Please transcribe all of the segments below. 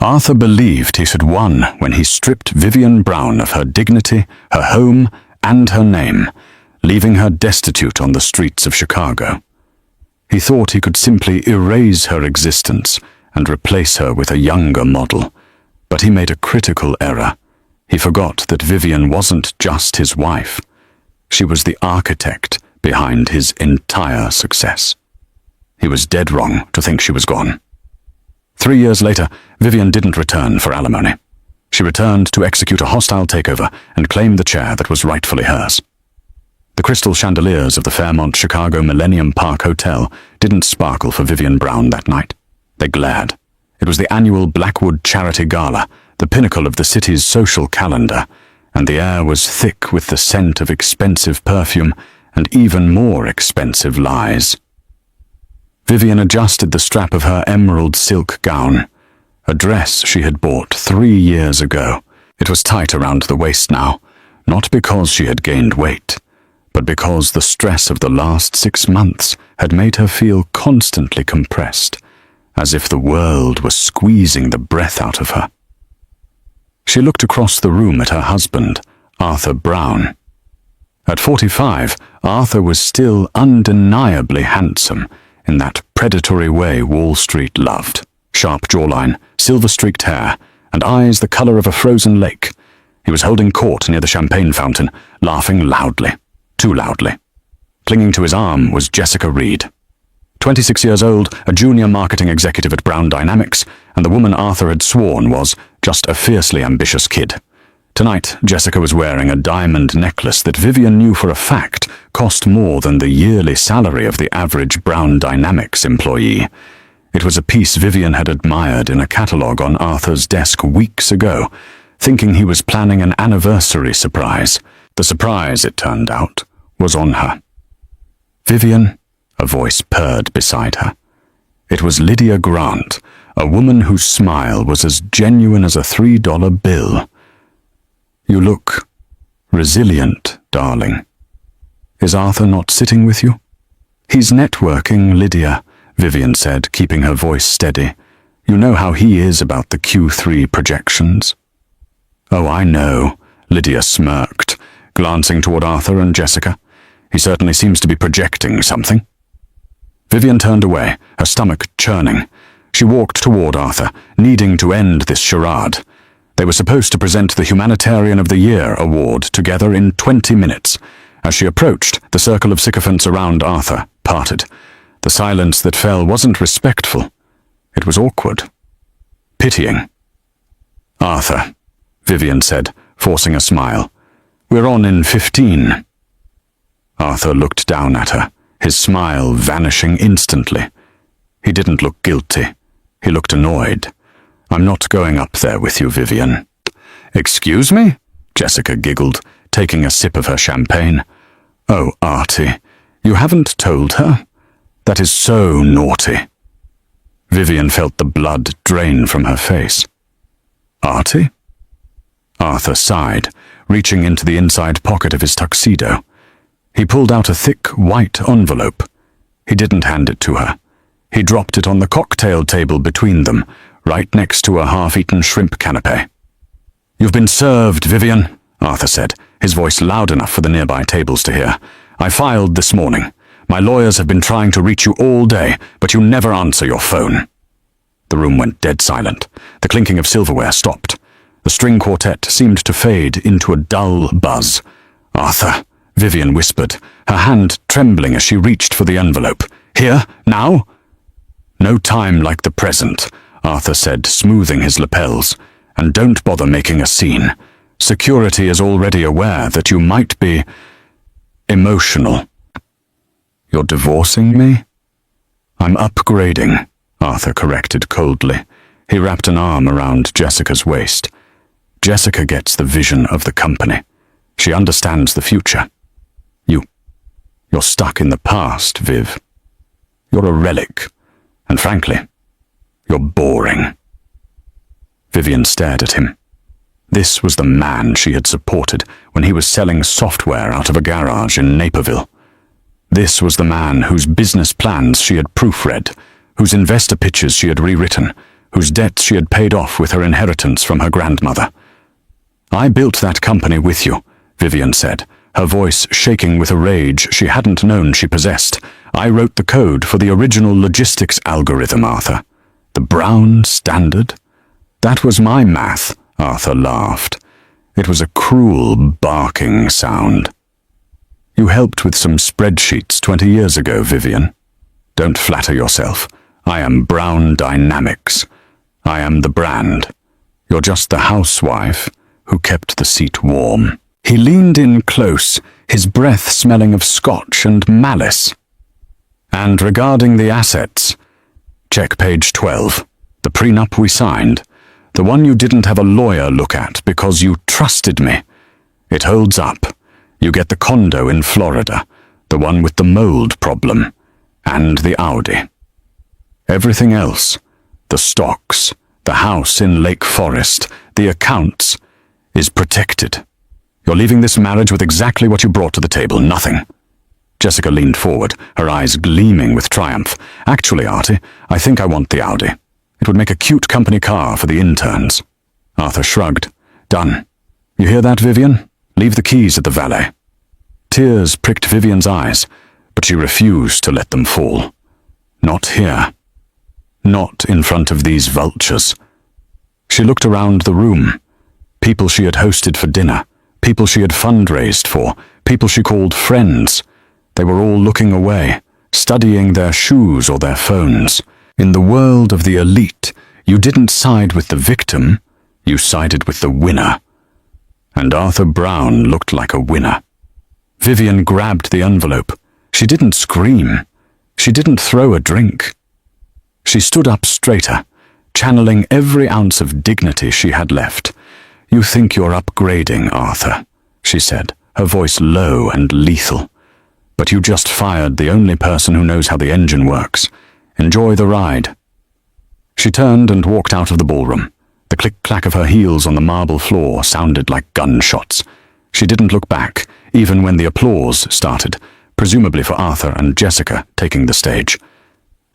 Arthur believed he had won when he stripped Vivian Brown of her dignity, her home, and her name, leaving her destitute on the streets of Chicago. He thought he could simply erase her existence and replace her with a younger model, but he made a critical error. He forgot that Vivian wasn't just his wife. She was the architect behind his entire success. He was dead wrong to think she was gone. 3 years later, Vivian didn't return for alimony. She returned to execute a hostile takeover and claim the chair that was rightfully hers. The crystal chandeliers of the Fairmont Chicago Millennium Park Hotel didn't sparkle for Vivian Brown that night. They glared. It was the annual Blackwood Charity Gala, the pinnacle of the city's social calendar, and the air was thick with the scent of expensive perfume and even more expensive lies. Vivian adjusted the strap of her emerald silk gown, a dress she had bought 3 years ago. It was tight around the waist now, not because she had gained weight, but because the stress of the last 6 months had made her feel constantly compressed, as if the world was squeezing the breath out of her. She looked across the room at her husband, Arthur Brown. At 45, Arthur was still undeniably handsome in that predatory way Wall Street loved. Sharp jawline, silver-streaked hair, and eyes the color of a frozen lake. He was holding court near the champagne fountain, laughing loudly. Too loudly. Clinging to his arm was Jessica Reed. 26 years old, a junior marketing executive at Brown Dynamics, and the woman Arthur had sworn was just a fiercely ambitious kid. Tonight, Jessica was wearing a diamond necklace that Vivian knew for a fact cost more than the yearly salary of the average Brown Dynamics employee. It was a piece Vivian had admired in a catalogue on Arthur's desk weeks ago, thinking he was planning an anniversary surprise. The surprise, it turned out, was on her. "Vivian," a voice purred beside her. It was Lydia Grant, a woman whose smile was as genuine as a $3 bill. "You look resilient, darling. Is Arthur not sitting with you?" "He's networking, Lydia," Vivian said, keeping her voice steady. "You know how he is about the Q3 projections." "Oh, I know," Lydia smirked, glancing toward Arthur and Jessica. "He certainly seems to be projecting something." Vivian turned away, her stomach churning. She walked toward Arthur, needing to end this charade. They were supposed to present the Humanitarian of the Year award together in 20 minutes. As she approached, the circle of sycophants around Arthur parted. The silence that fell wasn't respectful. It was awkward. Pitying. "Arthur," Vivian said, forcing a smile. "We're on in 15. Arthur looked down at her, his smile vanishing instantly. He didn't look guilty. He looked annoyed. "I'm not going up there with you, Vivian." "Excuse me?" Jessica giggled, taking a sip of her champagne. "Oh, Artie, you haven't told her? That is so naughty." Vivian felt the blood drain from her face. "Artie?" Arthur sighed, reaching into the inside pocket of his tuxedo. He pulled out a thick, white envelope. He didn't hand it to her. He dropped it on the cocktail table between them, right next to a half-eaten shrimp canapé. "You've been served, Vivian," Arthur said, his voice loud enough for the nearby tables to hear. "I filed this morning. My lawyers have been trying to reach you all day, but you never answer your phone." The room went dead silent. The clinking of silverware stopped. The string quartet seemed to fade into a dull buzz. "Arthur," Vivian whispered, her hand trembling as she reached for the envelope. "Here? Now?" "No time like the present," Arthur said, smoothing his lapels. "And don't bother making a scene. Security is already aware that you might be emotional." "You're divorcing me?" "I'm upgrading," Arthur corrected coldly. He wrapped an arm around Jessica's waist. "Jessica gets the vision of the company. She understands the future. You're stuck in the past, Viv. You're a relic. And frankly, you're boring." Vivian stared at him. This was the man she had supported when he was selling software out of a garage in Naperville. This was the man whose business plans she had proofread, whose investor pitches she had rewritten, whose debts she had paid off with her inheritance from her grandmother. "I built that company with you," Vivian said, her voice shaking with a rage she hadn't known she possessed. "I wrote the code for the original logistics algorithm, Arthur. The Brown Standard? That was my math," Arthur laughed. It was a cruel, barking sound. "You helped with some spreadsheets 20 years ago, Vivian. Don't flatter yourself. I am Brown Dynamics. I am the brand. You're just the housewife who kept the seat warm." He leaned in close, his breath smelling of scotch and malice. "And regarding the assets, check page 12, the prenup we signed, the one you didn't have a lawyer look at because you trusted me. It holds up. You get the condo in Florida, the one with the mold problem, and the Audi. Everything else, the stocks, the house in Lake Forest, the accounts, is protected. You're leaving this marriage with exactly what you brought to the table, nothing." Jessica leaned forward, her eyes gleaming with triumph. "Actually, Artie, I think I want the Audi. It would make a cute company car for the interns." Arthur shrugged. "Done. You hear that, Vivian? Leave the keys at the valet." Tears pricked Vivian's eyes, but she refused to let them fall. Not here. Not in front of these vultures. She looked around the room. People she had hosted for dinner, people she had fundraised for, people she called friends. They were all looking away, studying their shoes or their phones. In the world of the elite, you didn't side with the victim, you sided with the winner. And Arthur Brown looked like a winner. Vivian grabbed the envelope. She didn't scream. She didn't throw a drink. She stood up straighter, channeling every ounce of dignity she had left. "You think you're upgrading, Arthur," she said, her voice low and lethal. "But you just fired the only person who knows how the engine works. Enjoy the ride." She turned and walked out of the ballroom. The click-clack of her heels on the marble floor sounded like gunshots. She didn't look back, even when the applause started, presumably for Arthur and Jessica taking the stage.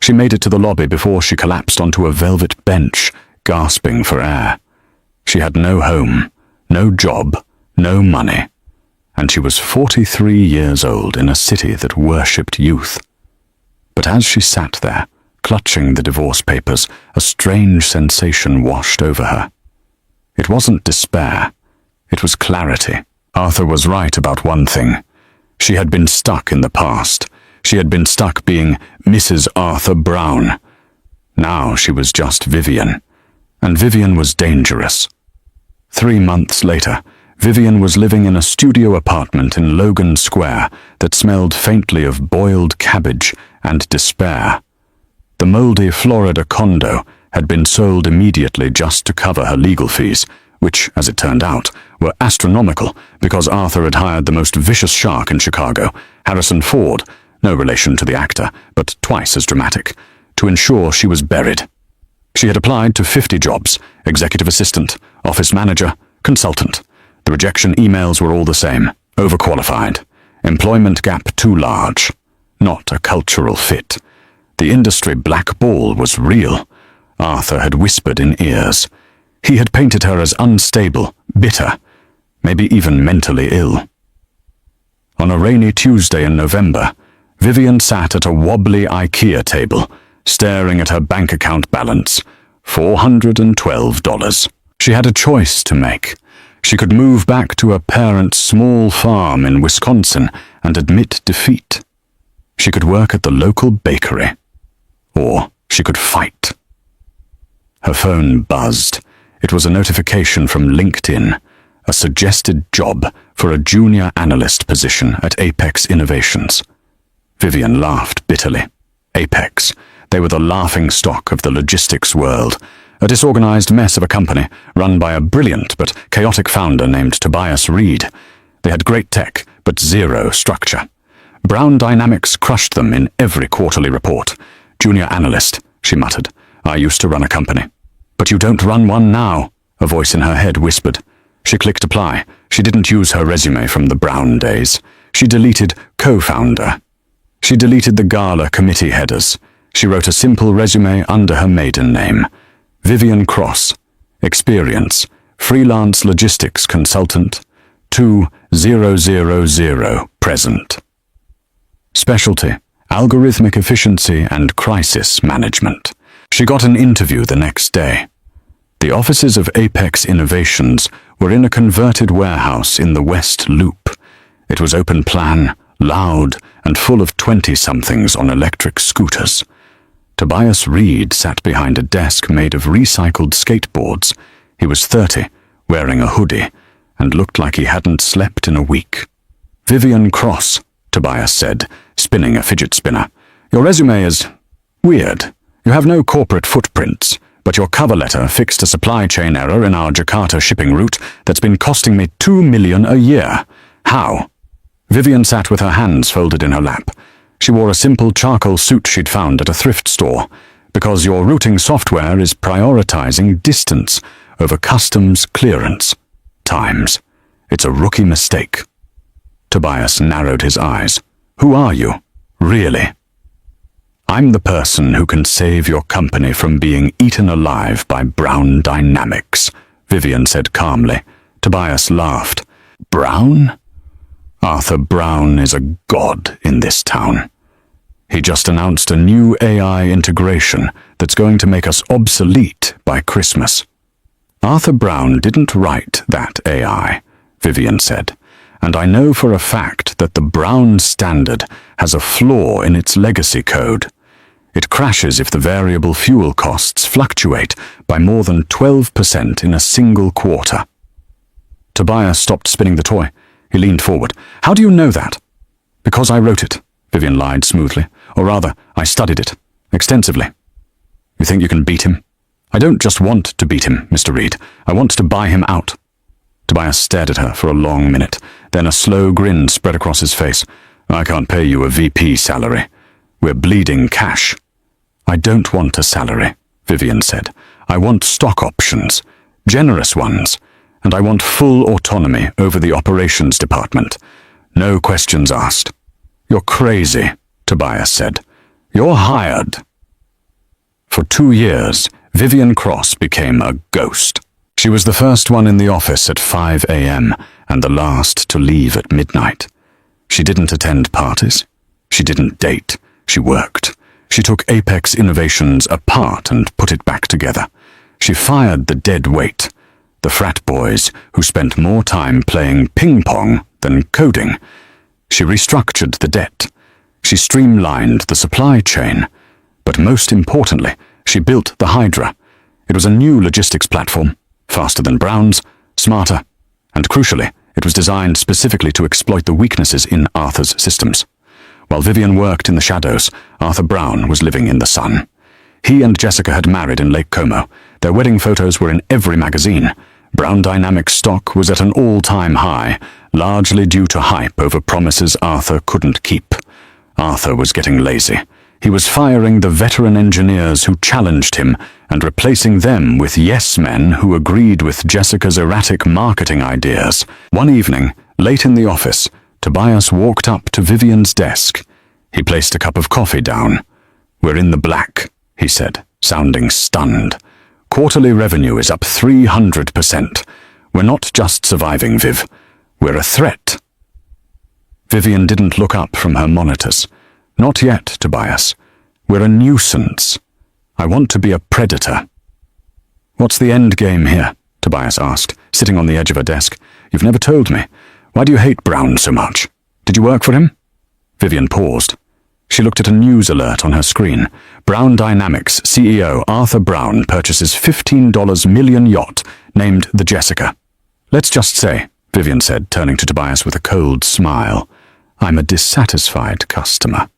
She made it to the lobby before she collapsed onto a velvet bench, gasping for air. She had no home, no job, no money, and she was 43 years old in a city that worshipped youth. But as she sat there, clutching the divorce papers, a strange sensation washed over her. It wasn't despair, it was clarity. Arthur was right about one thing. She had been stuck in the past. She had been stuck being Mrs. Arthur Brown. Now she was just Vivian, and Vivian was dangerous. 3 months later, Vivian was living in a studio apartment in Logan Square that smelled faintly of boiled cabbage and despair. The moldy Florida condo had been sold immediately just to cover her legal fees, which, as it turned out, were astronomical because Arthur had hired the most vicious shark in Chicago, Harrison Ford, no relation to the actor, but twice as dramatic, to ensure she was buried. She had applied to 50 jobs: executive assistant, office manager, consultant. The rejection emails were all the same: overqualified, employment gap too large, not a cultural fit. The industry blackball was real. Arthur had whispered in ears. He had painted her as unstable, bitter, maybe even mentally ill. On a rainy Tuesday in November, Vivian sat at a wobbly IKEA table, staring at her bank account balance, $412. She had a choice to make. She could move back to her parents' small farm in Wisconsin and admit defeat. She could work at the local bakery. Or she could fight. Her phone buzzed. It was a notification from LinkedIn, a suggested job for a junior analyst position at Apex Innovations. Vivian laughed bitterly. Apex. They were the laughing stock of the logistics world, a disorganized mess of a company run by a brilliant but chaotic founder named Tobias Reed. They had great tech, but zero structure. Brown Dynamics crushed them in every quarterly report. "Junior analyst," she muttered. "I used to run a company." "But you don't run one now," a voice in her head whispered. She clicked apply. She didn't use her resume from the Brown days. She deleted co-founder. She deleted the gala committee headers. She wrote a simple resume under her maiden name. Vivian Cross, experience, freelance logistics consultant, 2000 present. Specialty, algorithmic efficiency and crisis management. She got an interview the next day. The offices of Apex Innovations were in a converted warehouse in the West Loop. It was open plan, loud, and full of 20-somethings on electric scooters. Tobias Reed sat behind a desk made of recycled skateboards. He was 30, wearing a hoodie, and looked like he hadn't slept in a week. Vivian Cross, Tobias said, spinning a fidget spinner. Your resume is weird. You have no corporate footprints, but your cover letter fixed a supply chain error in our Jakarta shipping route that's been costing me $2 million a year. How? Vivian sat with her hands folded in her lap. She wore a simple charcoal suit she'd found at a thrift store, because your routing software is prioritizing distance over customs clearance times. It's a rookie mistake. Tobias narrowed his eyes. Who are you? Really? I'm the person who can save your company from being eaten alive by Brown Dynamics, Vivian said calmly. Tobias laughed. Brown? Arthur Brown is a god in this town. He just announced a new AI integration that's going to make us obsolete by Christmas. Arthur Brown didn't write that AI, Vivian said, and I know for a fact that the Brown standard has a flaw in its legacy code. It crashes if the variable fuel costs fluctuate by more than 12% in a single quarter. Tobias stopped spinning the toy. He leaned forward. How do you know that? Because I wrote it, Vivian lied smoothly. Or rather, I studied it, extensively. You think you can beat him? I don't just want to beat him, Mr. Reed. I want to buy him out. Tobias stared at her for a long minute. Then a slow grin spread across his face. I can't pay you a VP salary. We're bleeding cash. I don't want a salary, Vivian said. I want stock options, generous ones, and I want full autonomy over the operations department. No questions asked. You're crazy, Tobias said. You're hired. For 2 years, Vivian Cross became a ghost. She was the first one in the office at 5 a.m. and the last to leave at midnight. She didn't attend parties. She didn't date. She worked. She took Apex Innovations apart and put it back together. She fired the dead weight, the frat boys who spent more time playing ping pong than coding. She restructured the debt. She streamlined the supply chain. But most importantly, she built the Hydra. It was a new logistics platform, faster than Brown's, smarter, and crucially, it was designed specifically to exploit the weaknesses in Arthur's systems. While Vivian worked in the shadows, Arthur Brown was living in the sun. He and Jessica had married in Lake Como. Their wedding photos were in every magazine. Brown Dynamics stock was at an all-time high, largely due to hype over promises Arthur couldn't keep. Arthur was getting lazy. He was firing the veteran engineers who challenged him and replacing them with yes-men who agreed with Jessica's erratic marketing ideas. One evening, late in the office, Tobias walked up to Vivian's desk. He placed a cup of coffee down. We're in the black, he said, sounding stunned. Quarterly revenue is up 300%. We're not just surviving, Viv. We're a threat. Vivian didn't look up from her monitors. Not yet, Tobias. We're a nuisance. I want to be a predator. What's the end game here? Tobias asked, sitting on the edge of her desk. You've never told me. Why do you hate Brown so much? Did you work for him? Vivian paused. She looked at a news alert on her screen. Brown Dynamics CEO Arthur Brown purchases $15 million yacht named the Jessica. Let's just say, Vivian said, turning to Tobias with a cold smile, I'm a dissatisfied customer.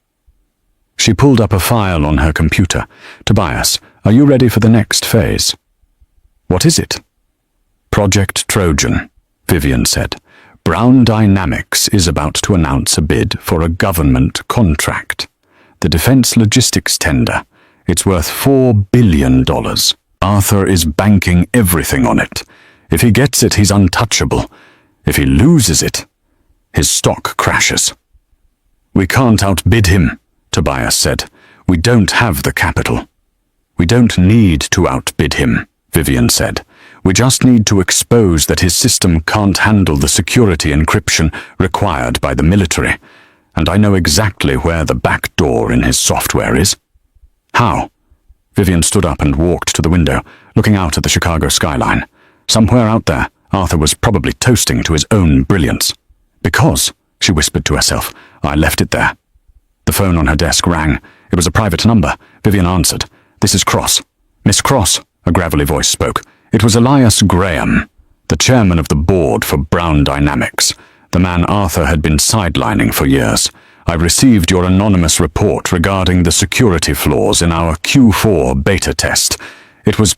She pulled up a file on her computer. Tobias, are you ready for the next phase? What is it? Project Trojan, Vivian said. Brown Dynamics is about to announce a bid for a government contract. The Defense Logistics tender. It's worth $4 billion. Arthur is banking everything on it. If he gets it, he's untouchable. If he loses it, his stock crashes. We can't outbid him, Tobias said. We don't have the capital. We don't need to outbid him, Vivian said. We just need to expose that his system can't handle the security encryption required by the military, and I know exactly where the back door in his software is. How? Vivian stood up and walked to the window, looking out at the Chicago skyline. Somewhere out there, Arthur was probably toasting to his own brilliance. Because, she whispered to herself, I left it there. The phone on her desk rang. It was a private number. Vivian answered. This is Cross. Miss Cross, a gravelly voice spoke. It was Elias Graham, the chairman of the board for Brown Dynamics, the man Arthur had been sidelining for years. I received your anonymous report regarding the security flaws in our Q4 beta test. It was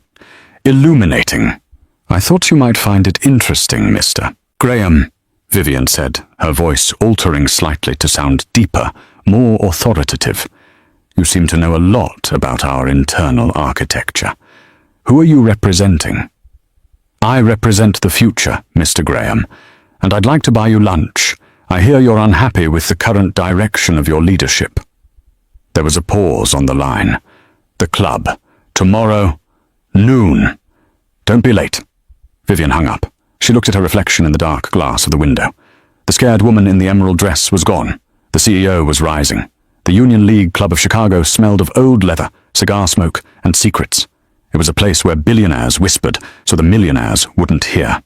illuminating. I thought you might find it interesting, Mr. Graham, Vivian said, her voice altering slightly to sound deeper, more authoritative. You seem to know a lot about our internal architecture. Who are you representing? I represent the future, Mr. Graham, and I'd like to buy you lunch. I hear you're unhappy with the current direction of your leadership. There was a pause on the line. The club. Tomorrow, noon. Don't be late. Vivian hung up. She looked at her reflection in the dark glass of the window. The scared woman in the emerald dress was gone. The CEO was rising. The Union League Club of Chicago smelled of old leather, cigar smoke, and secrets. It was a place where billionaires whispered so the millionaires wouldn't hear.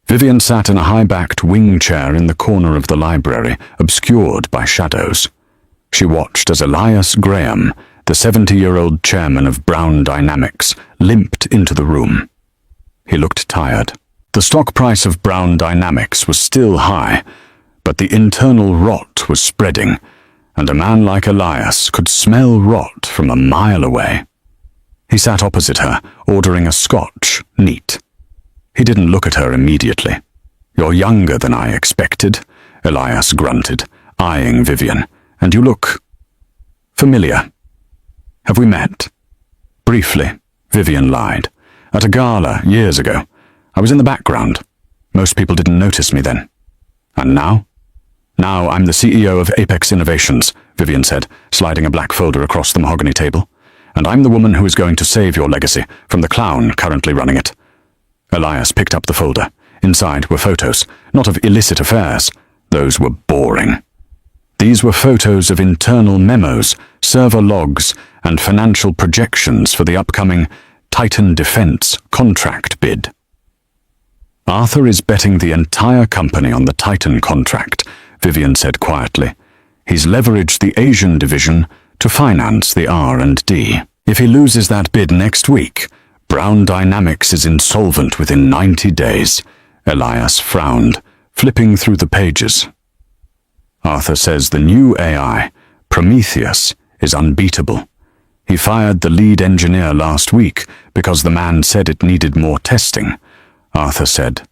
Vivian sat in a high-backed wing chair in the corner of the library, obscured by shadows. She watched as Elias Graham, the 70-year-old chairman of Brown Dynamics, limped into the room. He looked tired. The stock price of Brown Dynamics was still high, but the internal rot was spreading, and a man like Elias could smell rot from a mile away. He sat opposite her, ordering a scotch, neat. He didn't look at her immediately. You're younger than I expected, Elias grunted, eyeing Vivian, and you look familiar. Have we met? Briefly, Vivian lied. At a gala years ago. I was in the background. Most people didn't notice me then. And now? Now I'm the CEO of Apex Innovations, Vivian said, sliding a black folder across the mahogany table. And I'm the woman who is going to save your legacy from the clown currently running it. Elias picked up the folder. Inside were photos, not of illicit affairs. Those were boring. These were photos of internal memos, server logs, and financial projections for the upcoming Titan Defense contract bid. Arthur is betting the entire company on the Titan contract, Vivian said quietly. He's leveraged the Asian division to finance the R&D. If he loses that bid next week, Brown Dynamics is insolvent within 90 days. Elias frowned, flipping through the pages. Arthur says the new AI, Prometheus, is unbeatable. He fired the lead engineer last week because the man said it needed more testing. Arthur said,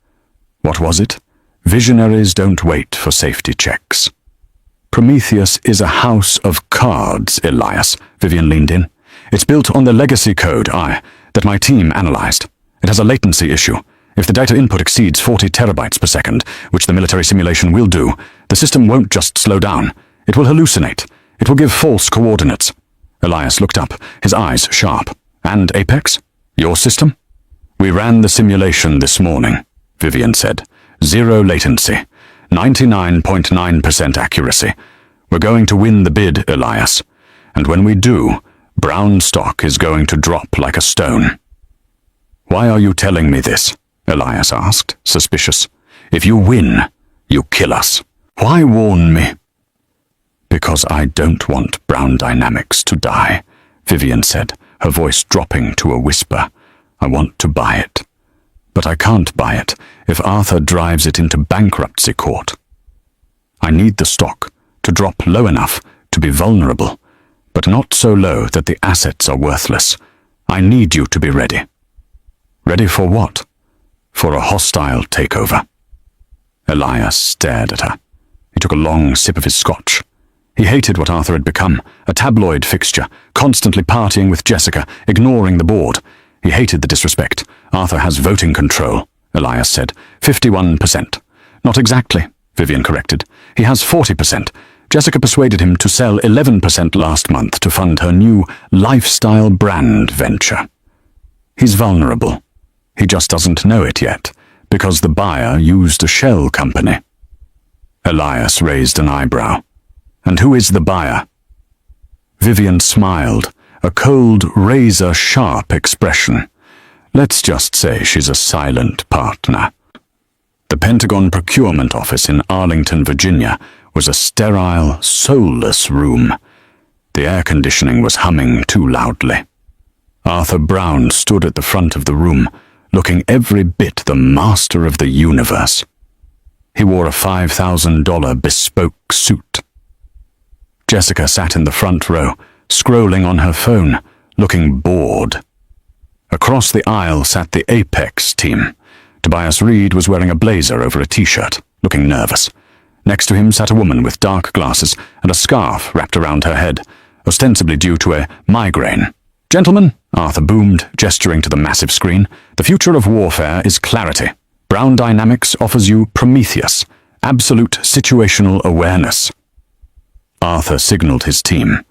what was it? Visionaries don't wait for safety checks. Prometheus is a house of cards, Elias, Vivian leaned in. It's built on the legacy code, that my team analyzed. It has a latency issue. If the data input exceeds 40 terabytes per second, which the military simulation will do, the system won't just slow down. It will hallucinate. It will give false coordinates. Elias looked up, his eyes sharp. And Apex? Your system? We ran the simulation this morning, Vivian said. 0 latency. 99.9% accuracy. We're going to win the bid, Elias. And when we do, Brown stock is going to drop like a stone. Why are you telling me this? Elias asked, suspicious. If you win, you kill us. Why warn me? Because I don't want Brown Dynamics to die, Vivian said, her voice dropping to a whisper. I want to buy it. But I can't buy it if Arthur drives it into bankruptcy court. I need the stock to drop low enough to be vulnerable, but not so low that the assets are worthless. I need you to be ready. Ready for what? For a hostile takeover. Elias stared at her. He took a long sip of his scotch. He hated what Arthur had become, a tabloid fixture, constantly partying with Jessica, ignoring the board. He hated the disrespect. Arthur has voting control, Elias said. 51%. Not exactly, Vivian corrected. He has 40%, Jessica persuaded him to sell 11% last month to fund her new lifestyle brand venture. He's vulnerable. He just doesn't know it yet, because the buyer used a shell company. Elias raised an eyebrow. And who is the buyer? Vivian smiled, a cold, razor-sharp expression. Let's just say she's a silent partner. The Pentagon Procurement Office in Arlington, Virginia, was a sterile, soulless room. The air conditioning was humming too loudly. Arthur Brown stood at the front of the room, looking every bit the master of the universe. He wore a $5,000 bespoke suit. Jessica sat in the front row, scrolling on her phone, looking bored. Across the aisle sat the Apex team. Tobias Reed was wearing a blazer over a t-shirt, looking nervous. Next to him sat a woman with dark glasses and a scarf wrapped around her head, ostensibly due to a migraine. "Gentlemen," Arthur boomed, gesturing to the massive screen, "the future of warfare is clarity. Brown Dynamics offers you Prometheus, absolute situational awareness." Arthur signaled his team.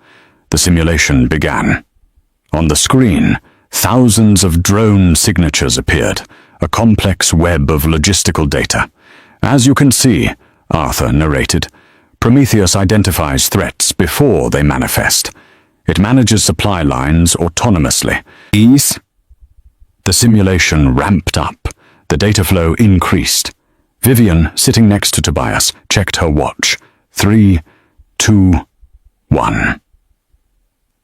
The simulation began. On the screen, thousands of drone signatures appeared, a complex web of logistical data. "As you can see," Arthur narrated, "Prometheus identifies threats before they manifest. It manages supply lines autonomously." The simulation ramped up. The data flow increased. Vivian, sitting next to Tobias, checked her watch. 3, 2, 1.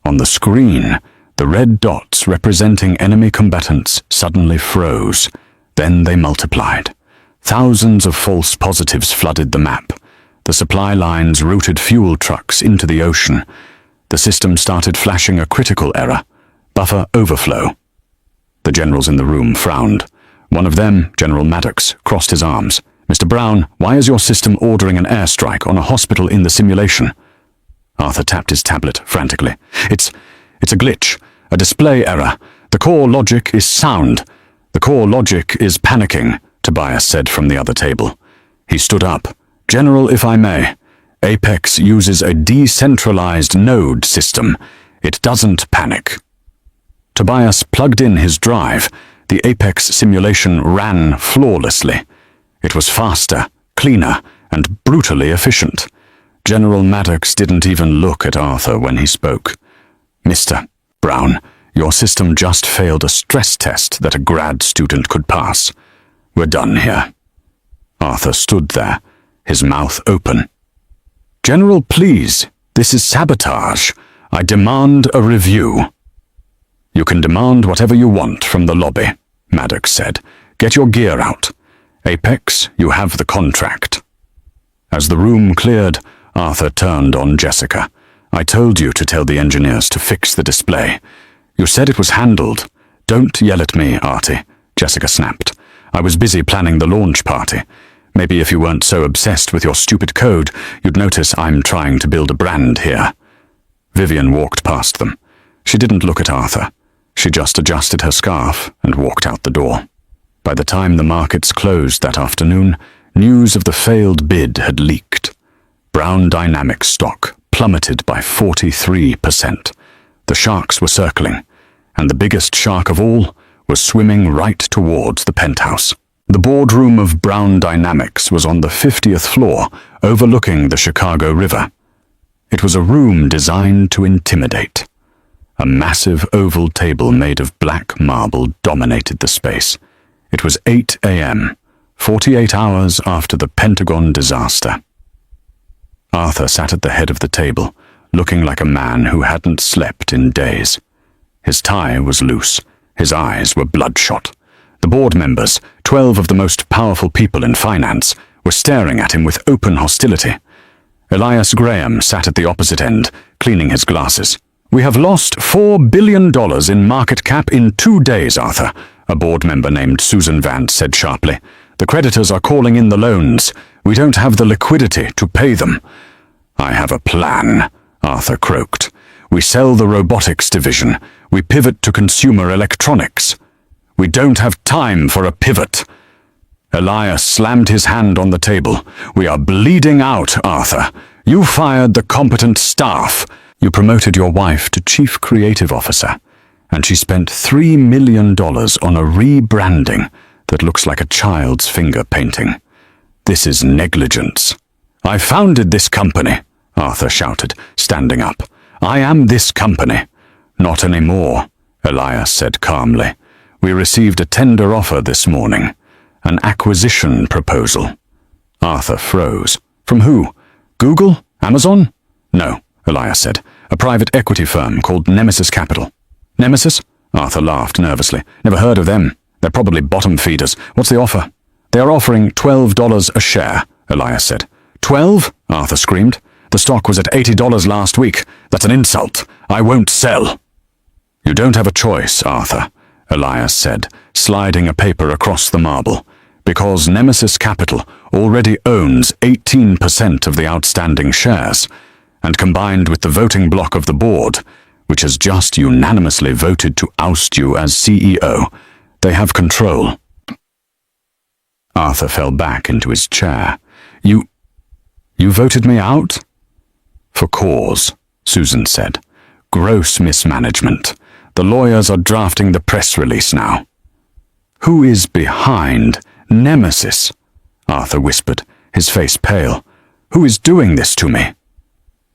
On the screen, the red dots representing enemy combatants suddenly froze. Then they multiplied. Thousands of false positives flooded the map. The supply lines routed fuel trucks into the ocean. The system started flashing a critical error: buffer overflow. The generals in the room frowned. One of them, General Maddox, crossed his arms. "Mr. Brown, why is your system ordering an airstrike on a hospital in the simulation?" Arthur tapped his tablet frantically. It's a glitch, a display error. The core logic is sound. The core logic is panicking," Tobias said from the other table. He stood up. "General, if I may, Apex uses a decentralized node system. It doesn't panic." Tobias plugged in his drive. The Apex simulation ran flawlessly. It was faster, cleaner, and brutally efficient. General Maddox didn't even look at Arthur when he spoke. "Mr. Brown, your system just failed a stress test that a grad student could pass. We're done here." Arthur stood there, his mouth open. "General, please, this is sabotage. I demand a review." "You can demand whatever you want from the lobby," Maddox said. "Get your gear out. Apex, you have the contract." As the room cleared, Arthur turned on Jessica. "I told you to tell the engineers to fix the display. You said it was handled." "Don't yell at me, Artie," Jessica snapped. "I was busy planning the launch party. Maybe if you weren't so obsessed with your stupid code, you'd notice I'm trying to build a brand here." Vivian walked past them. She didn't look at Arthur. She just adjusted her scarf and walked out the door. By the time the markets closed that afternoon, news of the failed bid had leaked. Brown Dynamics stock plummeted by 43%. The sharks were circling, and the biggest shark of all was swimming right towards the penthouse. The boardroom of Brown Dynamics was on the 50th floor, overlooking the Chicago River. It was a room designed to intimidate. A massive oval table made of black marble dominated the space. It was 8 a.m., 48 hours after the Pentagon disaster. Arthur sat at the head of the table, looking like a man who hadn't slept in days. His tie was loose. His eyes were bloodshot. The board members, 12 of the most powerful people in finance, were staring at him with open hostility. Elias Graham sat at the opposite end, cleaning his glasses. "We have lost $4 billion in market cap in 2 days, Arthur," a board member named Susan Vance said sharply. "The creditors are calling in the loans. We don't have the liquidity to pay them." "I have a plan," Arthur croaked. "We sell the robotics division. We pivot to consumer electronics." "We don't have time for a pivot." Elias slammed his hand on the table. "We are bleeding out, Arthur. You fired the competent staff. You promoted your wife to Chief Creative Officer, and she spent $3 million on a rebranding that looks like a child's finger painting. This is negligence. I founded this company, Arthur shouted, standing up. I am this company. Not anymore, Elias said calmly. We received a tender offer this morning. An acquisition proposal. Arthur froze. From who? Google? Amazon? No, Elias said. A private equity firm called Nemesis Capital. Nemesis? Arthur laughed nervously. Never heard of them. They're probably bottom feeders. What's the offer? They are offering $12 a share, Elias said. 12? Arthur screamed. The stock was at $80 last week. That's an insult. I won't sell. You don't have a choice, Arthur, Elias said, sliding a paper across the marble, because Nemesis Capital already owns 18% of the outstanding shares, and combined with the voting bloc of the board, which has just unanimously voted to oust you as CEO, they have control. Arthur fell back into his chair. You voted me out? For cause, Susan said. Gross mismanagement. The lawyers are drafting the press release now. Who is behind Nemesis? Arthur whispered, his face pale. Who is doing this to me?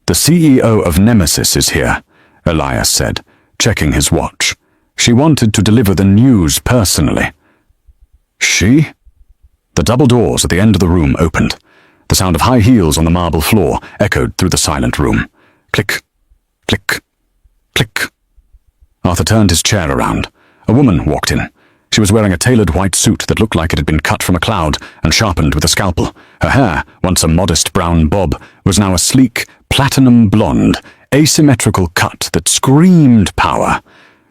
The CEO of Nemesis is here, Elias said, checking his watch. She wanted to deliver the news personally. She? The double doors at the end of the room opened. The sound of high heels on the marble floor echoed through the silent room. Click, click, click. Arthur turned his chair around. A woman walked in. She was wearing a tailored white suit that looked like it had been cut from a cloud and sharpened with a scalpel. Her hair, once a modest brown bob, was now a sleek, platinum blonde, asymmetrical cut that screamed power.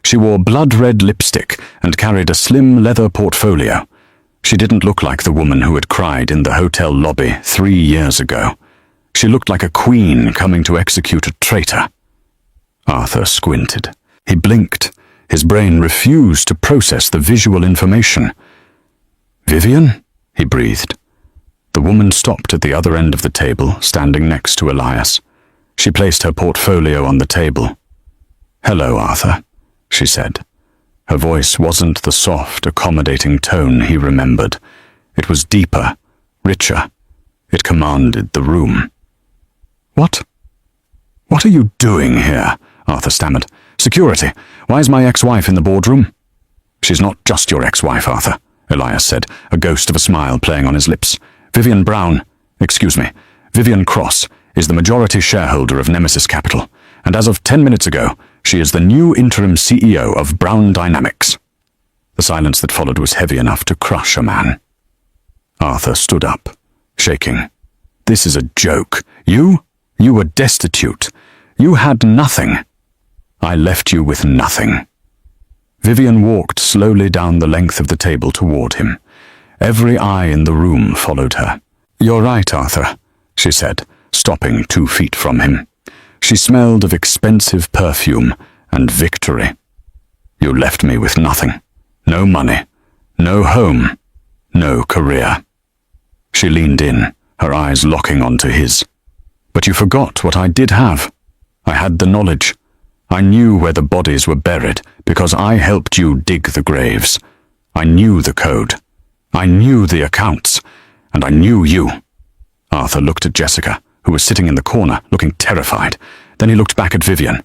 She wore blood-red lipstick and carried a slim leather portfolio. She didn't look like the woman who had cried in the hotel lobby 3 years ago. She looked like a queen coming to execute a traitor. Arthur squinted. He blinked. His brain refused to process the visual information. Vivian? He breathed. The woman stopped at the other end of the table, standing next to Elias. She placed her portfolio on the table. Hello, Arthur, she said. Her voice wasn't the soft, accommodating tone he remembered. It was deeper, richer. It commanded the room. What are you doing here? Arthur stammered. Security. Why is my ex-wife in the boardroom? She's not just your ex-wife, Arthur, Elias said, a ghost of a smile playing on his lips. Vivian Cross, is the majority shareholder of Nemesis Capital, and as of 10 minutes ago, she is the new interim CEO of Brown Dynamics. The silence that followed was heavy enough to crush a man. Arthur stood up, shaking. This is a joke. You were destitute. You had nothing. I left you with nothing. Vivian walked slowly down the length of the table toward him. Every eye in the room followed her. You're right, Arthur, she said, stopping 2 feet from him. She smelled of expensive perfume and victory. You left me with nothing. No money, no home, no career. She leaned in, her eyes locking onto his. But you forgot what I did have. I had the knowledge. I knew where the bodies were buried because I helped you dig the graves. I knew the code. I knew the accounts. And I knew you. Arthur looked at Jessica, who was sitting in the corner, looking terrified. Then he looked back at Vivian.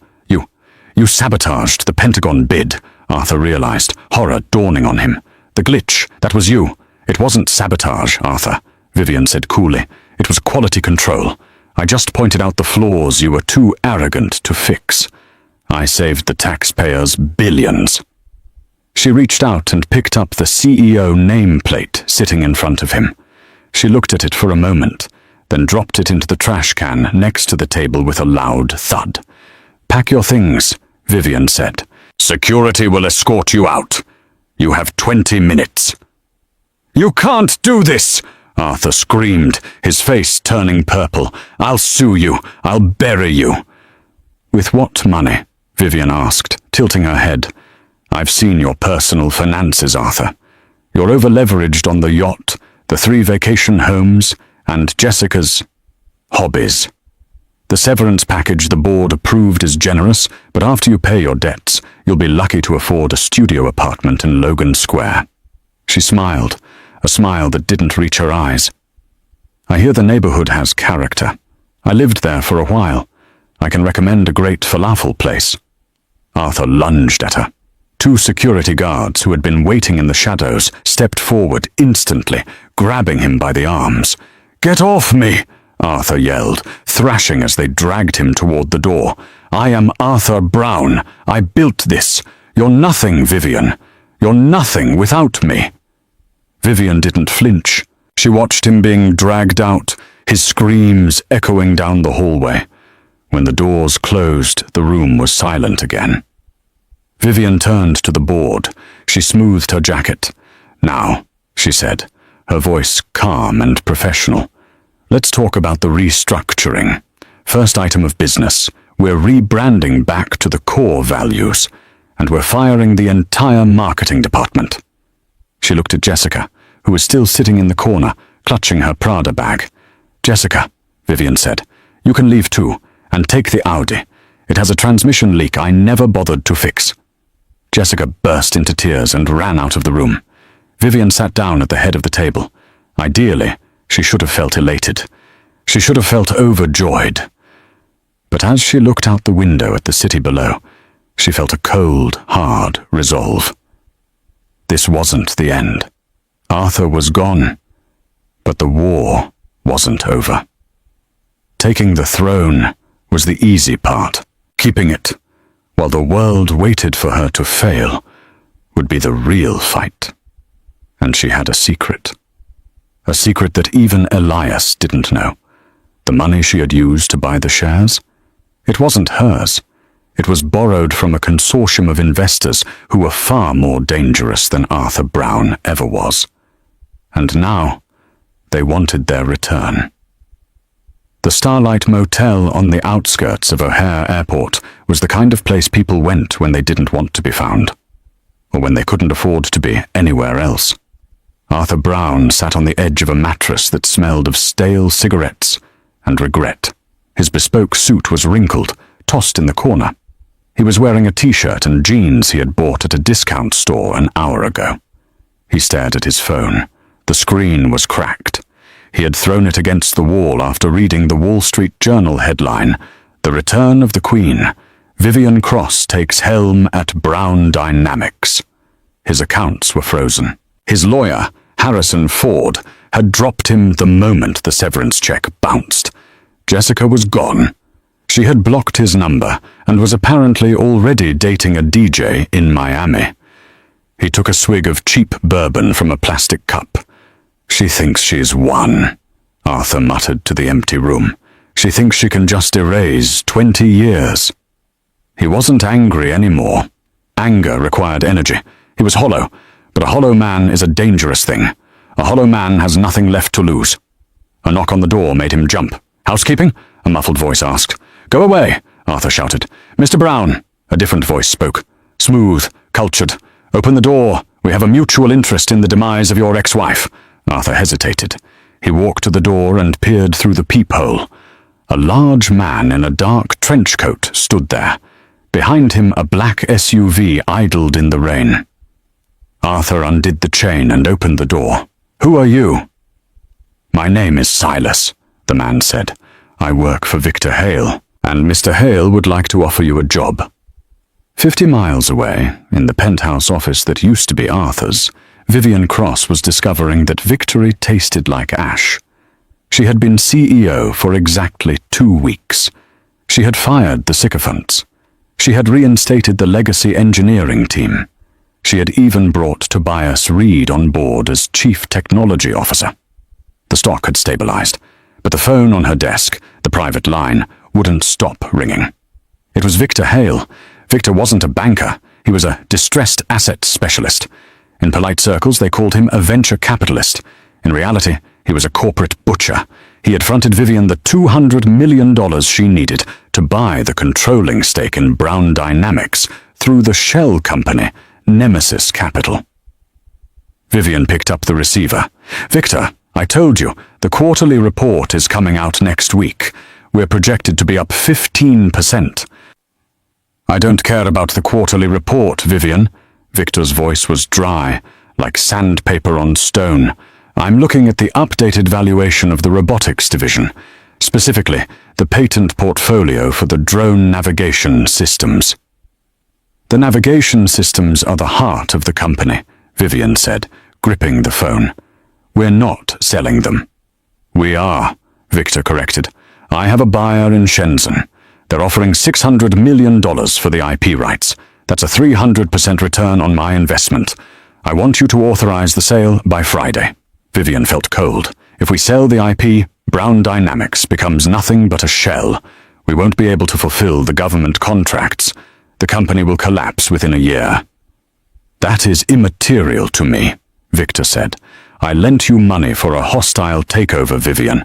You sabotaged the Pentagon bid, Arthur realized, horror dawning on him. The glitch, that was you. It wasn't sabotage, Arthur, Vivian said coolly. It was quality control. I just pointed out the flaws you were too arrogant to fix. I saved the taxpayers billions. She reached out and picked up the CEO nameplate sitting in front of him. She looked at it for a moment, then dropped it into the trash can next to the table with a loud thud. Pack your things, Vivian said. Security will escort you out. You have 20 minutes. You can't do this, Arthur screamed, his face turning purple. I'll sue you. I'll bury you. With what money? Vivian asked, tilting her head. I've seen your personal finances, Arthur. You're over-leveraged on the yacht, the 3 vacation homes, and Jessica's hobbies. The severance package the board approved is generous, but after you pay your debts, you'll be lucky to afford a studio apartment in Logan Square. She smiled, a smile that didn't reach her eyes. I hear the neighborhood has character. I lived there for a while. I can recommend a great falafel place. Arthur lunged at her. 2 security guards who had been waiting in the shadows stepped forward instantly, grabbing him by the arms. "Get off me!" Arthur yelled, thrashing as they dragged him toward the door. "I am Arthur Brown. I built this. You're nothing, Vivian. You're nothing without me." Vivian didn't flinch. She watched him being dragged out, his screams echoing down the hallway. When the doors closed, the room was silent again. Vivian turned to the board. She smoothed her jacket. "Now," she said, her voice calm and professional. "Let's talk about the restructuring. First item of business, we're rebranding back to the core values, and we're firing the entire marketing department." She looked at Jessica, who was still sitting in the corner, clutching her Prada bag. "Jessica," Vivian said, "you can leave too, and take the Audi. It has a transmission leak I never bothered to fix." Jessica burst into tears and ran out of the room. Vivian sat down at the head of the table. Ideally, she should have felt elated. She should have felt overjoyed. But as she looked out the window at the city below, she felt a cold, hard resolve. This wasn't the end. Arthur was gone, but the war wasn't over. Taking the throne was the easy part. Keeping it, while the world waited for her to fail, would be the real fight. And she had a secret. A secret that even Elias didn't know. The money she had used to buy the shares? It wasn't hers. It was borrowed from a consortium of investors who were far more dangerous than Arthur Brown ever was. And now, they wanted their return. The Starlight Motel on the outskirts of O'Hare Airport was the kind of place people went when they didn't want to be found, or when they couldn't afford to be anywhere else. Arthur Brown sat on the edge of a mattress that smelled of stale cigarettes and regret. His bespoke suit was wrinkled, tossed in the corner. He was wearing a t-shirt and jeans he had bought at a discount store an hour ago. He stared at his phone. The screen was cracked. He had thrown it against the wall after reading the Wall Street Journal headline, "The Return of the Queen. Vivian Cross takes helm at Brown Dynamics." His accounts were frozen. His lawyer, Harrison Ford, had dropped him the moment the severance check bounced. Jessica was gone. She had blocked his number and was apparently already dating a DJ in Miami. He took a swig of cheap bourbon from a plastic cup. "She thinks she's won," Arthur muttered to the empty room. "She thinks she can just erase 20 years. He wasn't angry anymore. Anger required energy. He was hollow, but a hollow man is a dangerous thing. A hollow man has nothing left to lose. A knock on the door made him jump. "Housekeeping?" a muffled voice asked. "Go away," Arthur shouted. "Mr. Brown," a different voice spoke. Smooth, cultured. "Open the door. We have a mutual interest in the demise of your ex-wife." Arthur hesitated. He walked to the door and peered through the peephole. A large man in a dark trench coat stood there. Behind him, a black SUV idled in the rain. Arthur undid the chain and opened the door. "Who are you?" "My name is Silas," the man said. "I work for Victor Hale, and Mr. Hale would like to offer you a job." 50 miles away, in the penthouse office that used to be Arthur's, Vivian Cross was discovering that victory tasted like ash. She had been CEO for exactly 2 weeks. She had fired the sycophants. She had reinstated the legacy engineering team. She had even brought Tobias Reed on board as Chief Technology Officer. The stock had stabilized, but the phone on her desk, the private line, wouldn't stop ringing. It was Victor Hale. Victor wasn't a banker. He was a distressed assets specialist. In polite circles, they called him a venture capitalist. In reality, he was a corporate butcher. He had fronted Vivian the $200 million she needed to buy the controlling stake in Brown Dynamics through the shell company, Nemesis Capital. Vivian picked up the receiver. "Victor, I told you, the quarterly report is coming out next week. we're projected to be up 15%. I don't care about the quarterly report, Vivian. Victor's voice was dry, like sandpaper on stone. I'm looking at the updated valuation of the robotics division, specifically the patent portfolio for the drone navigation systems. The navigation systems are the heart of the company, Vivian said, gripping the phone. We're not selling them. We are, Victor corrected. I have a buyer in Shenzhen. They're offering $600 million for the IP rights. That's a 300% return on my investment. I want you to authorize the sale by Friday. Vivian felt cold. If we sell the IP, Brown Dynamics becomes nothing but a shell. We won't be able to fulfill the government contracts. The company will collapse within a year. That is immaterial to me, Victor said. I lent you money for a hostile takeover, Vivian.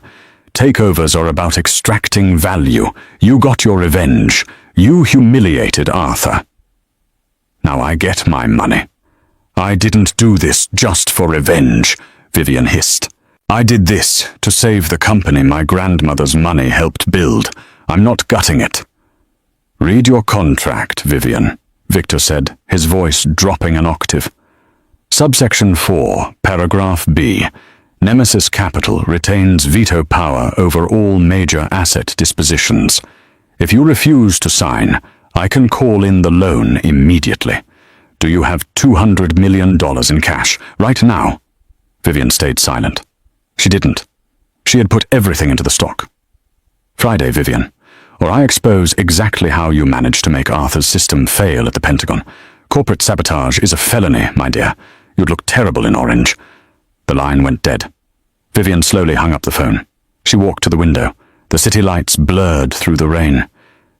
Takeovers are about extracting value. You got your revenge. You humiliated Arthur. Now I get my money. I didn't do this just for revenge, Vivian hissed. I did this to save the company my grandmother's money helped build. I'm not gutting it. Read your contract, Vivian, Victor said, his voice dropping an octave. Subsection 4, paragraph B. Nemesis Capital retains veto power over all major asset dispositions. If you refuse to sign, I can call in the loan immediately. Do you have $200 million in cash right now? Vivian stayed silent. She didn't. She had put everything into the stock. Friday, Vivian, or I expose exactly how you managed to make Arthur's system fail at the Pentagon. Corporate sabotage is a felony, my dear. You'd look terrible in orange. The line went dead. Vivian slowly hung up the phone. She walked to the window. The city lights blurred through the rain.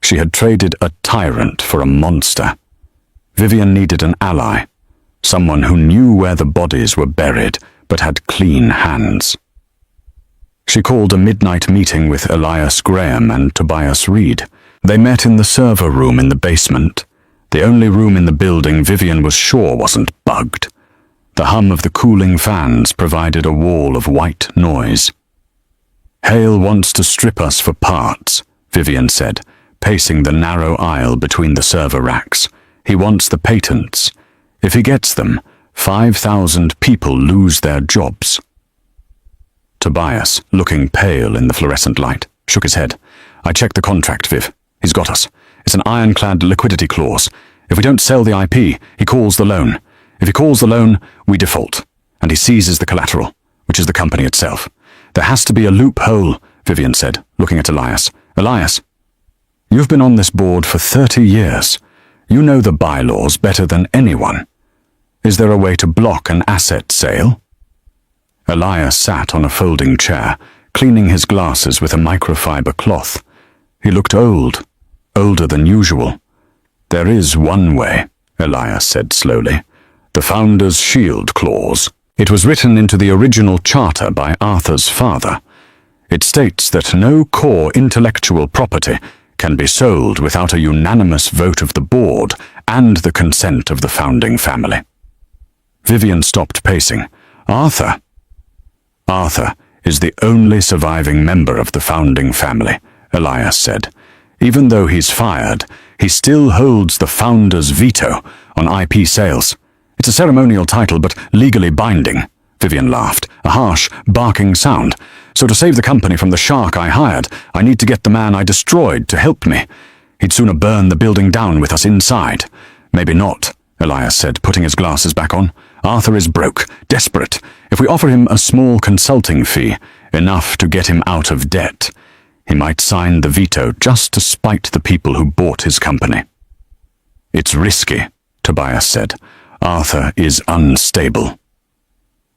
She had traded a tyrant for a monster. Vivian needed an ally, someone who knew where the bodies were buried, but had clean hands. She called a midnight meeting with Elias Graham and Tobias Reed. They met in the server room in the basement, the only room in the building Vivian was sure wasn't bugged. The hum of the cooling fans provided a wall of white noise. Hale wants to strip us for parts, Vivian said, pacing the narrow aisle between the server racks. He wants the patents. If he gets them, 5,000 people lose their jobs. Tobias, looking pale in the fluorescent light, shook his head. I checked the contract, Viv. He's got us. It's an ironclad liquidity clause. If we don't sell the IP, he calls the loan. If he calls the loan, we default, and he seizes the collateral, which is the company itself. There has to be a loophole, Vivian said, looking at Elias. Elias, you've been on this board for 30 years. You know the bylaws better than anyone. Is there a way to block an asset sale? Elias sat on a folding chair, cleaning his glasses with a microfiber cloth. He looked old, older than usual. There is one way, Elias said slowly. The Founder's Shield Clause. It was written into the original charter by Arthur's father. It states that no core intellectual property can be sold without a unanimous vote of the board and the consent of the founding family. Vivian stopped pacing. Arthur is the only surviving member of the founding family, Elias said. Even though he's fired, he still holds the founder's veto on IP sales. It's a ceremonial title, but legally binding. Vivian laughed, a harsh, barking sound. So to save the company from the shark I hired, I need to get the man I destroyed to help me. He'd sooner burn the building down with us inside. Maybe not, Elias said, putting his glasses back on. Arthur is broke, desperate. If we offer him a small consulting fee, enough to get him out of debt, he might sign the veto just to spite the people who bought his company. It's risky, Tobias said. Arthur is unstable.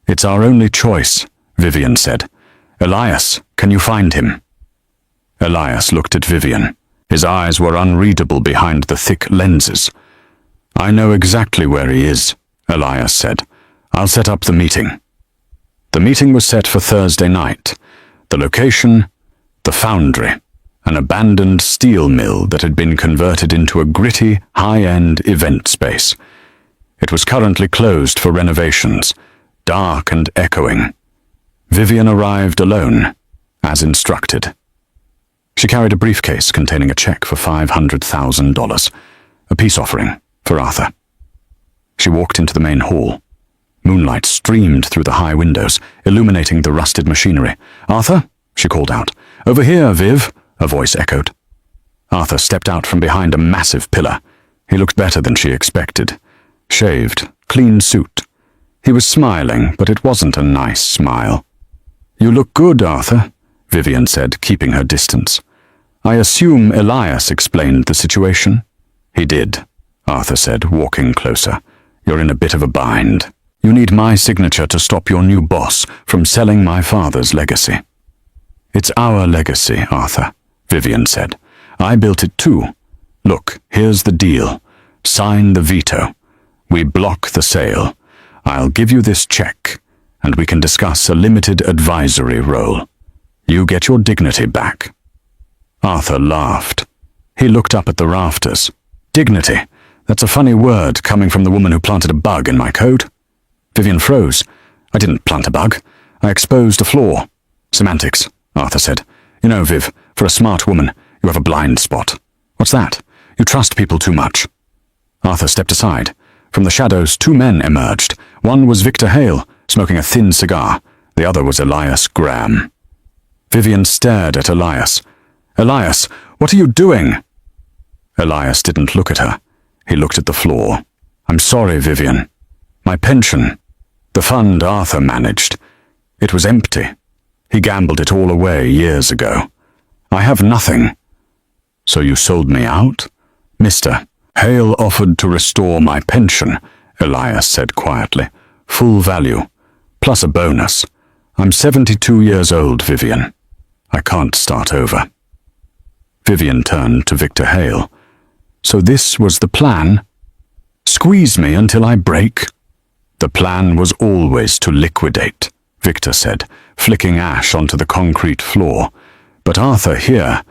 It's our only choice, Vivian said. Elias, can you find him? Elias looked at Vivian. His eyes were unreadable behind the thick lenses. I know exactly where he is, Elias said. I'll set up the meeting. The meeting was set for Thursday night. The location, the foundry, an abandoned steel mill that had been converted into a gritty, high-end event space. It was currently closed for renovations, dark and echoing. Vivian arrived alone, as instructed. She carried a briefcase containing a check for $500,000, a peace offering for Arthur. She walked into the main hall. Moonlight streamed through the high windows, illuminating the rusted machinery. "Arthur?" she called out. "Over here, Viv," a voice echoed. Arthur stepped out from behind a massive pillar. He looked better than she expected. Shaved, clean suit. He was smiling, but it wasn't a nice smile. "You look good, Arthur," Vivian said, keeping her distance. "I assume Elias explained the situation?" "He did," Arthur said, walking closer. "You're in a bit of a bind. You need my signature to stop your new boss from selling my father's legacy." "It's our legacy, Arthur," Vivian said. "I built it too. Look, here's the deal. Sign the veto. We block the sale. I'll give you this check, and we can discuss a limited advisory role. You get your dignity back." Arthur laughed. He looked up at the rafters. "Dignity? That's a funny word coming from the woman who planted a bug in my coat." Vivian froze. "I didn't plant a bug. I exposed a flaw." "Semantics," Arthur said. "You know, Viv, for a smart woman, you have a blind spot." "What's that?" "You trust people too much." Arthur stepped aside. From the shadows, two men emerged. One was Victor Hale, smoking a thin cigar. The other was Elias Graham. Vivian stared at Elias. "Elias, what are you doing?" Elias didn't look at her. He looked at the floor. "I'm sorry, Vivian. My pension, the fund Arthur managed, it was empty. He gambled it all away years ago. I have nothing." "So you sold me out?" "Mister, Hale offered to restore my pension," Elias said quietly. "Full value, plus a bonus. I'm 72 years old, Vivian. I can't start over." Vivian turned to Victor Hale. "So this was the plan? Squeeze me until I break?" "The plan was always to liquidate," Victor said, flicking ash onto the concrete floor. "But Arthur here,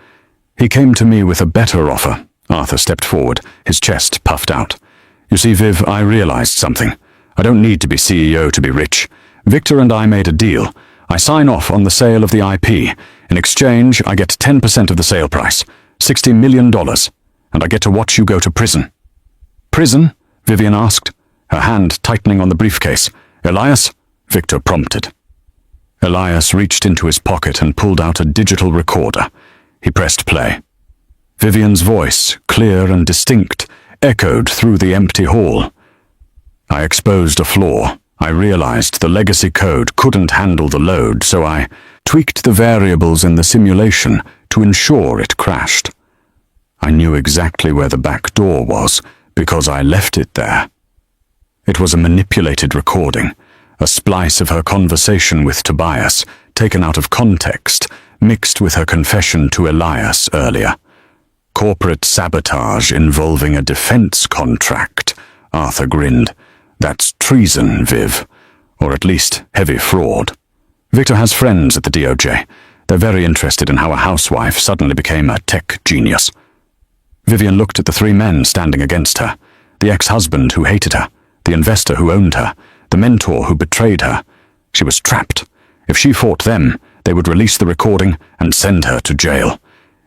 he came to me with a better offer." Arthur stepped forward, his chest puffed out. "You see, Viv, I realized something. I don't need to be CEO to be rich. Victor and I made a deal. I sign off on the sale of the IP. In exchange, I get 10% of the sale price, $60 million, and I get to watch you go to prison." "Prison?" Vivian asked, her hand tightening on the briefcase. "Elias?" Victor prompted. Elias reached into his pocket and pulled out a digital recorder. He pressed play. Vivian's voice, clear and distinct, echoed through the empty hall. "I exposed a flaw. I realized the legacy code couldn't handle the load, so I tweaked the variables in the simulation to ensure it crashed. I knew exactly where the back door was because I left it there." It was a manipulated recording, a splice of her conversation with Tobias, taken out of context, mixed with her confession to Elias earlier. "Corporate sabotage involving a defense contract," Arthur grinned. "That's treason, Viv, or at least heavy fraud. Victor has friends at the DOJ. They're very interested in how a housewife suddenly became a tech genius." Vivian looked at the three men standing against her, the ex-husband who hated her, the investor who owned her, the mentor who betrayed her. She was trapped. If she fought them, they would release the recording and send her to jail.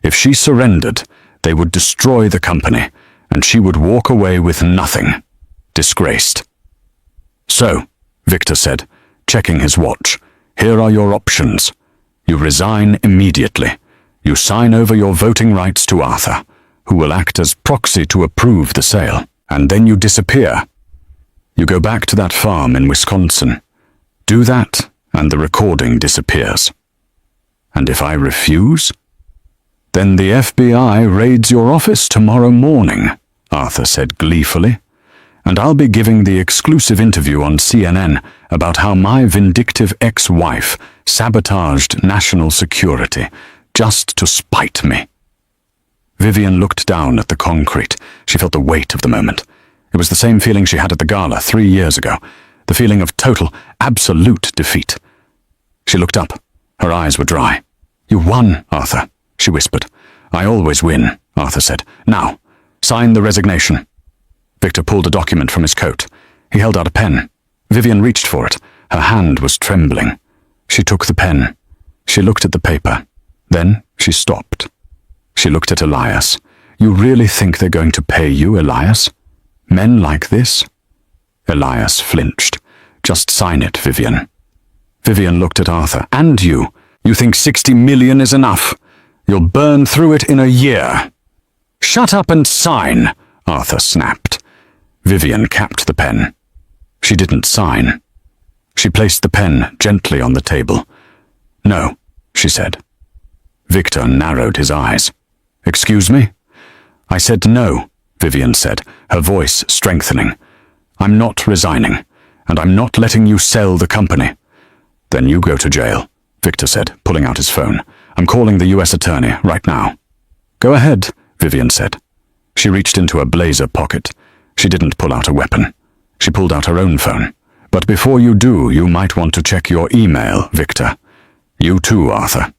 If she surrendered, they would destroy the company, and she would walk away with nothing, disgraced. "So," Victor said, checking his watch, "here are your options. You resign immediately. You sign over your voting rights to Arthur, who will act as proxy to approve the sale, and then you disappear. You go back to that farm in Wisconsin. Do that, and the recording disappears. And if I refuse? Then the FBI raids your office tomorrow morning," Arthur said gleefully. "And I'll be giving the exclusive interview on CNN about how my vindictive ex-wife sabotaged national security just to spite me." Vivian looked down at the concrete. She felt the weight of the moment. It was the same feeling she had at the gala 3 years ago, the feeling of total, absolute defeat. She looked up. Her eyes were dry. "You won, Arthur," she whispered. "I always win," Arthur said. "Now, sign the resignation." Victor pulled a document from his coat. He held out a pen. Vivian reached for it. Her hand was trembling. She took the pen. She looked at the paper. Then she stopped. She looked at Elias. You really think they're going to pay you, Elias? Men like this? Elias flinched. Just sign it, Vivian. Vivian looked at Arthur. And you. You think 60 million is enough? You'll burn through it in a year. Shut up and sign, Arthur snapped. Vivian capped the pen. She didn't sign. She placed the pen gently on the table. No, she said. Victor narrowed his eyes. Excuse me? I said no, Vivian said, her voice strengthening. I'm not resigning, and I'm not letting you sell the company. Then you go to jail, Victor said, pulling out his phone. I'm calling the U.S. attorney right now. Go ahead, Vivian said. She reached into a blazer pocket. She didn't pull out a weapon. She pulled out her own phone. But before you do, you might want to check your email, Victor. You too, Arthur.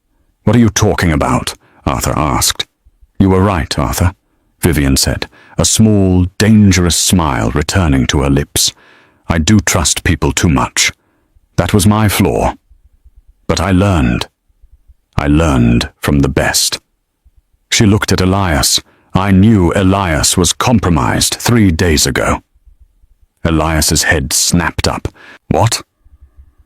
What are you talking about? Arthur asked. You were right, Arthur, Vivian said, a small, dangerous smile returning to her lips. I do trust people too much. That was my flaw. But I learned. I learned from the best. She looked at Elias. I knew Elias was compromised 3 days ago. Elias's head snapped up. What?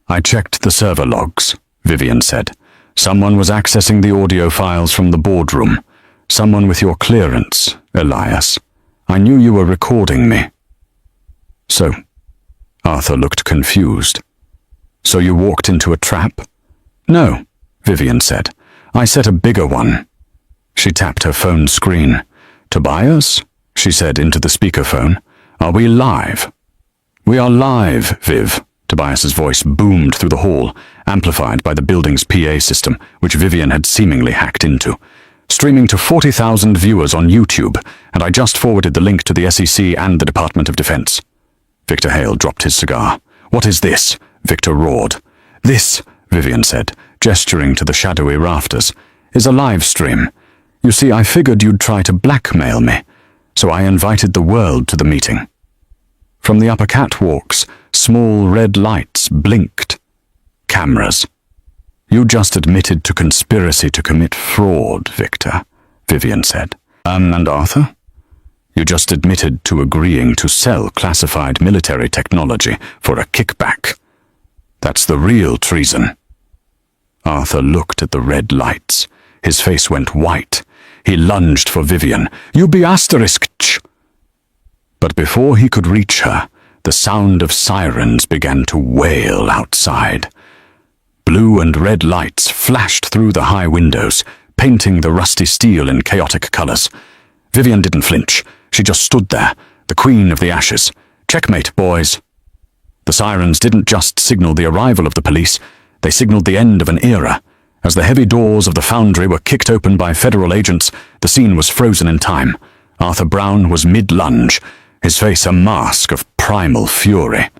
I checked the server logs, Vivian said. Someone was accessing the audio files from the boardroom. Someone with your clearance, Elias. I knew you were recording me. So, Arthur looked confused. So you walked into a trap? No, Vivian said. I set a bigger one. She tapped her phone screen. Tobias? She said into the speakerphone. Are we live? We are live, Viv. Tobias's voice boomed through the hall, amplified by the building's PA system, which Vivian had seemingly hacked into. Streaming to 40,000 viewers on YouTube, and I just forwarded the link to the SEC and the Department of Defense. Victor Hale dropped his cigar. What is this? Victor roared. This, Vivian said, gesturing to the shadowy rafters, is a live stream. You see, I figured you'd try to blackmail me, so I invited the world to the meeting. From the upper catwalks, small red lights blinked. Cameras. You just admitted to conspiracy to commit fraud, Victor, Vivian said. And Arthur? You just admitted to agreeing to sell classified military technology for a kickback. That's the real treason. Arthur looked at the red lights. His face went white. He lunged for Vivian. You be asterisk-ch. But before he could reach her, the sound of sirens began to wail outside. Blue and red lights flashed through the high windows, painting the rusty steel in chaotic colors. Vivian didn't flinch. She just stood there, the queen of the ashes. Checkmate, boys. The sirens didn't just signal the arrival of the police, they signaled the end of an era. As the heavy doors of the foundry were kicked open by federal agents, the scene was frozen in time. Arthur Brown was mid-lunge, his face a mask of primal fury.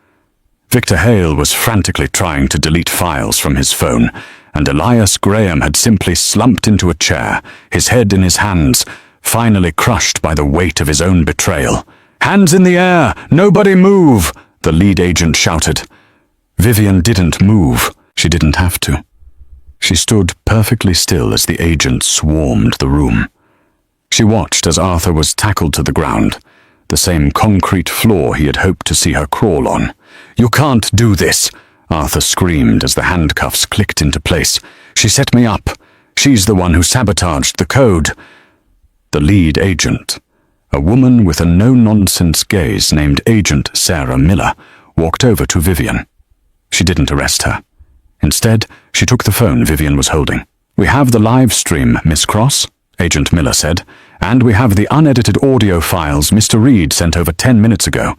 Victor Hale was frantically trying to delete files from his phone, and Elias Graham had simply slumped into a chair, his head in his hands, finally crushed by the weight of his own betrayal. Hands in the air! Nobody move! The lead agent shouted. Vivian didn't move. She didn't have to. She stood perfectly still as the agent swarmed the room. She watched as Arthur was tackled to the ground, the same concrete floor he had hoped to see her crawl on. You can't do this, Arthur screamed as the handcuffs clicked into place. She set me up. She's the one who sabotaged the code. The lead agent, a woman with a no-nonsense gaze named Agent Sarah Miller, walked over to Vivian. She didn't arrest her. Instead, she took the phone Vivian was holding. We have the live stream, Miss Cross, Agent Miller said, and we have the unedited audio files Mr. Reed sent over 10 minutes ago.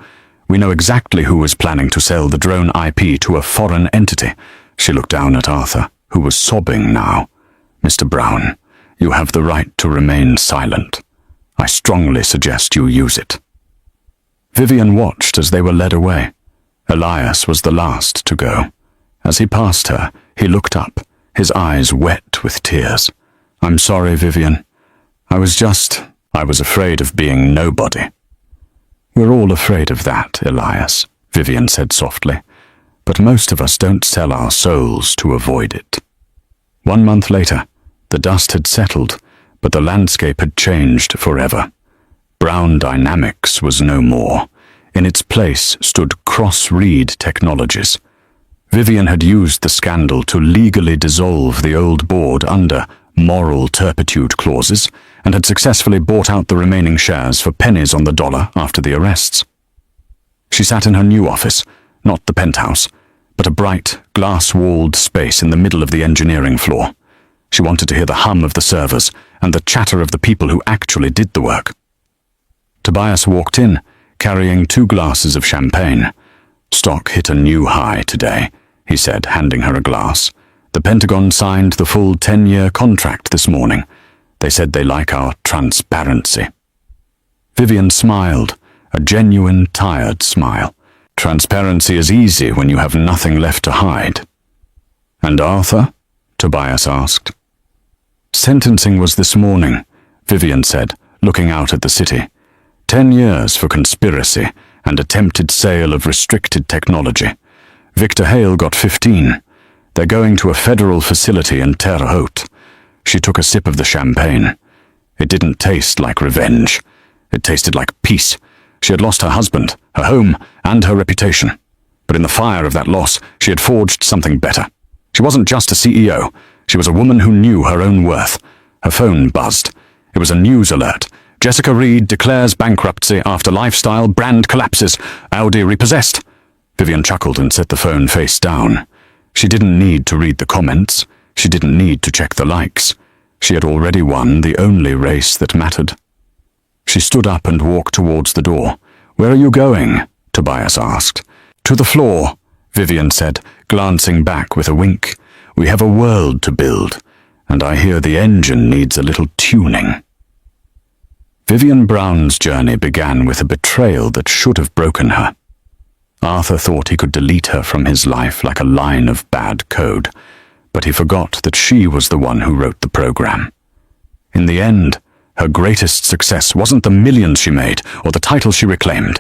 We know exactly who was planning to sell the drone IP to a foreign entity. She looked down at Arthur, who was sobbing now. Mr. Brown, you have the right to remain silent. I strongly suggest you use it. Vivian watched as they were led away. Elias was the last to go. As he passed her, he looked up, his eyes wet with tears. I'm sorry, Vivian. I was afraid of being nobody. We're all afraid of that, Elias, Vivian said softly. But most of us don't sell our souls to avoid it. 1 month later, the dust had settled, But the landscape had changed forever. Brown Dynamics was no more. In its place stood Cross-Read Technologies. Vivian had used the scandal to legally dissolve the old board under moral turpitude clauses and had successfully bought out the remaining shares for pennies on the dollar after the arrests. She sat in her new office, not the penthouse, but a bright, glass-walled space in the middle of the engineering floor. She wanted to hear the hum of the servers and the chatter of the people who actually did the work. Tobias walked in, carrying 2 glasses of champagne. "Stock hit a new high today," he said, handing her a glass. "The Pentagon signed the full 10-year contract this morning. They said they like our transparency." Vivian smiled, a genuine, tired smile. Transparency is easy when you have nothing left to hide. "And Arthur?" Tobias asked. "Sentencing was this morning," Vivian said, looking out at the city. 10 years for conspiracy and attempted sale of restricted technology. Victor Hale got 15. They're going to a federal facility in Terre Haute. She took a sip of the champagne. It didn't taste like revenge. It tasted like peace. She had lost her husband, her home, and her reputation. But in the fire of that loss, she had forged something better. She wasn't just a CEO. She was a woman who knew her own worth. Her phone buzzed. It was a news alert. "Jessica Reed declares bankruptcy after lifestyle brand collapses. Audi repossessed." Vivian chuckled and set the phone face down. She didn't need to read the comments. She didn't need to check the likes. She had already won the only race that mattered. She stood up and walked towards the door. "Where are you going?" Tobias asked. "To the floor," Vivian said, glancing back with a wink. "We have a world to build, and I hear the engine needs a little tuning." Vivian Brown's journey began with a betrayal that should have broken her. Arthur thought he could delete her from his life like a line of bad code, but he forgot that she was the one who wrote the program. In the end, her greatest success wasn't the millions she made or the title she reclaimed.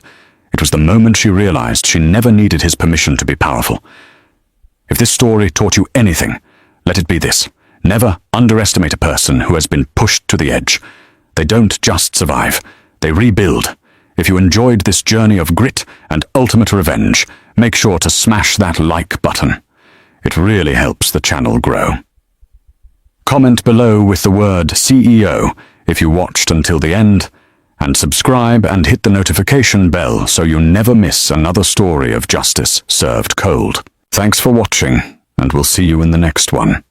It was the moment she realized she never needed his permission to be powerful. If this story taught you anything, let it be this. Never underestimate a person who has been pushed to the edge. They don't just survive, they rebuild. If you enjoyed this journey of grit and ultimate revenge, make sure to smash that like button. It really helps the channel grow. Comment below with the word CEO if you watched until the end, and subscribe and hit the notification bell so you never miss another story of justice served cold. Thanks for watching, and we'll see you in the next one.